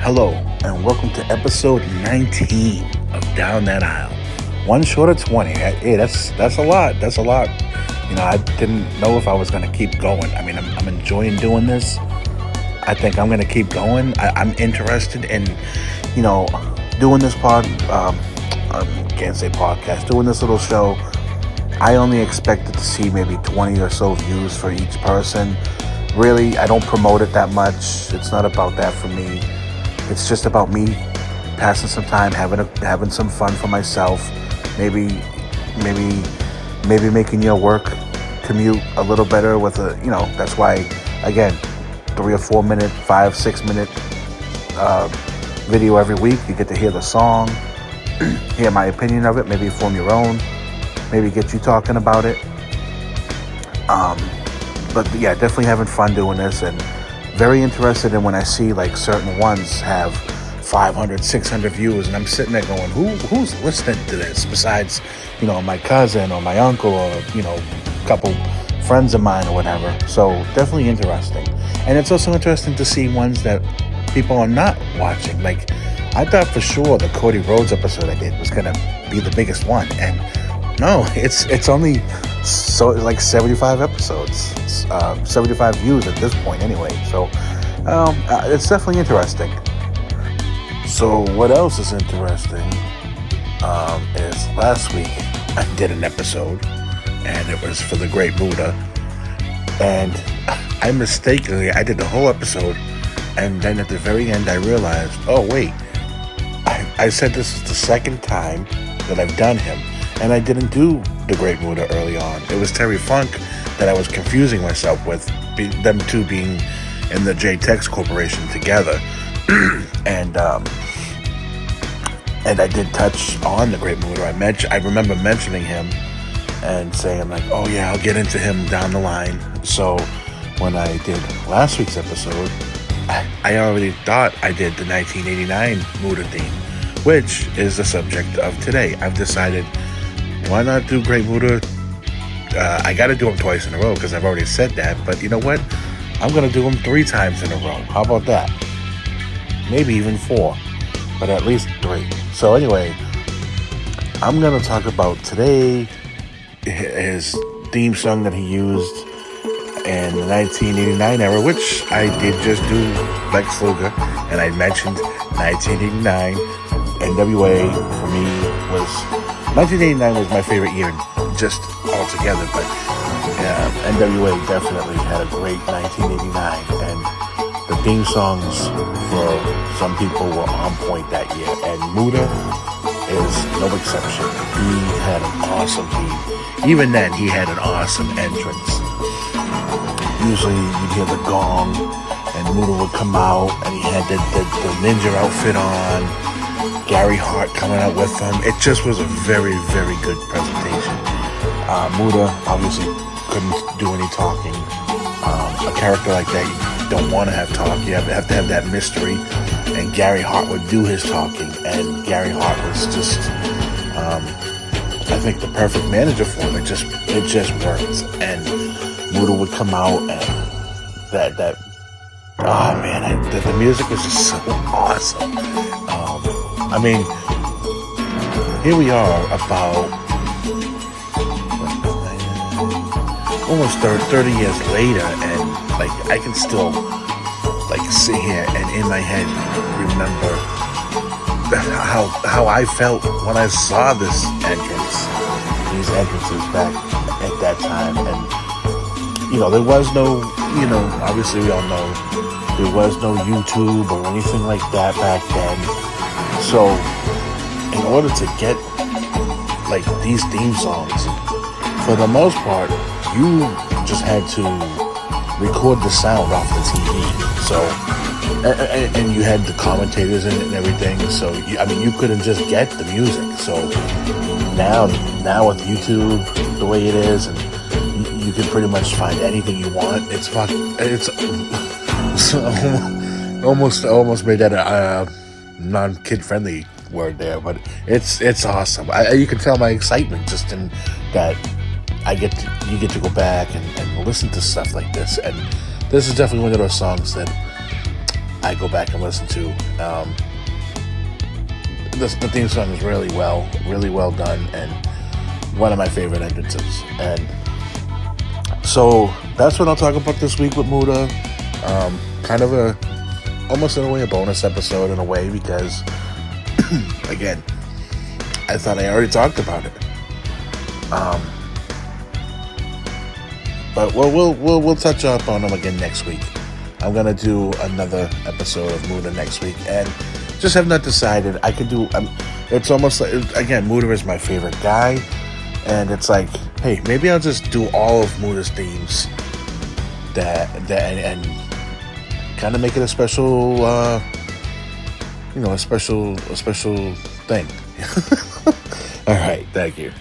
Hello, and welcome to episode 19 of Down That Aisle. One short of 20. Hey, that's a lot. That's a lot. I didn't know if I was going to keep going. I'm enjoying doing this. I think I'm going to keep going. I'm interested in, doing this doing this little show. I only expected to see maybe 20 or so views for each person. Really, I don't promote it that much. It's not about that for me. It's just about me passing some time, having some fun for myself. Maybe making your work commute a little better with that's why, again, 3 or 4 minute, 5-6 minute video every week. You get to hear the song, hear my opinion of it, maybe form your own, maybe get you talking about it. But yeah, definitely having fun doing this, and very interested in when I see like certain ones have 500, 600 views, and I'm sitting there going, who's listening to this besides, my cousin or my uncle or, a couple friends of mine or whatever. So definitely interesting. And it's also interesting to see ones that people are not watching. Like, I thought for sure the Cody Rhodes episode I did was going to be the biggest one. And no, it's only like 75 episodes, 75 views at this point anyway. So it's definitely interesting. So what else is interesting is last week I did an episode, and it was for the Great Muta, and I did the whole episode, and then at the very end I realized, oh wait, I said this is the second time that I've done him, and I didn't do the Great Muta early on. It was Terry Funk that I was confusing myself with, them two being in the J-Tex Corporation together. And I did touch on the Great Muta. I remember mentioning him and saying like, oh yeah, I'll get into him down the line. So when I did last week's episode, I already thought I did the 1989 Muta theme, which is the subject of today. I've decided, why not do Great Muta? I got to do them twice in a row because I've already said that. But you know what? I'm going to do them 3 times in a row. How about that? Maybe even 4, but at least 3. So anyway, I'm going to talk about today his theme song that he used in the 1989 era, which I did just do Lex Luger, and I mentioned 1989. NWA for me was 1989 was my favorite year just altogether, but NWA definitely had a great 1989, and the theme songs for some people were on point that year, and Muta is no exception. He had an awesome theme. Even then, he had an awesome entrance. Usually, you'd hear the gong, and Muta would come out, and he had the ninja outfit on, Gary Hart coming out with him. It just was a very, very good presentation. Muta obviously couldn't do any talking. A character like that, you don't want to have talk. You have to have that mystery. And Gary Hart would do his talking, and Gary Hart was just, I think, the perfect manager for him. It just worked. And Muta would come out, and the music was just so awesome. Here we are about almost 30 years later, and like I can still like sit here and in my head remember how I felt when I saw these entrances back at that time. And there was no, obviously we all know there was no YouTube or anything like that back then. So in order to get like these theme songs, for the most part, you just had to record the sound off the TV. So, and you had the commentators in it and everything. So, you couldn't just get the music. So now with YouTube the way it is, and you can pretty much find anything you want. It's almost made that a non-kid friendly word there, but it's awesome. You can tell my excitement just in that you get to go back and listen to stuff like this. And this is definitely one of those songs that I go back and listen to. The theme song is really well done, and one of my favorite entrances. And so that's what I'll talk about this week with Muta. Kind of almost in a way a bonus episode in a way, because again, I thought I already talked about it. But we'll touch up on them again next week. I'm gonna do another episode of Muta next week, and just have not decided. I could do. It's almost like, again, Muta is my favorite guy, and it's like, hey, maybe I'll just do all of Muta's themes, and kind of make it a special, a special thing. All right, thank you.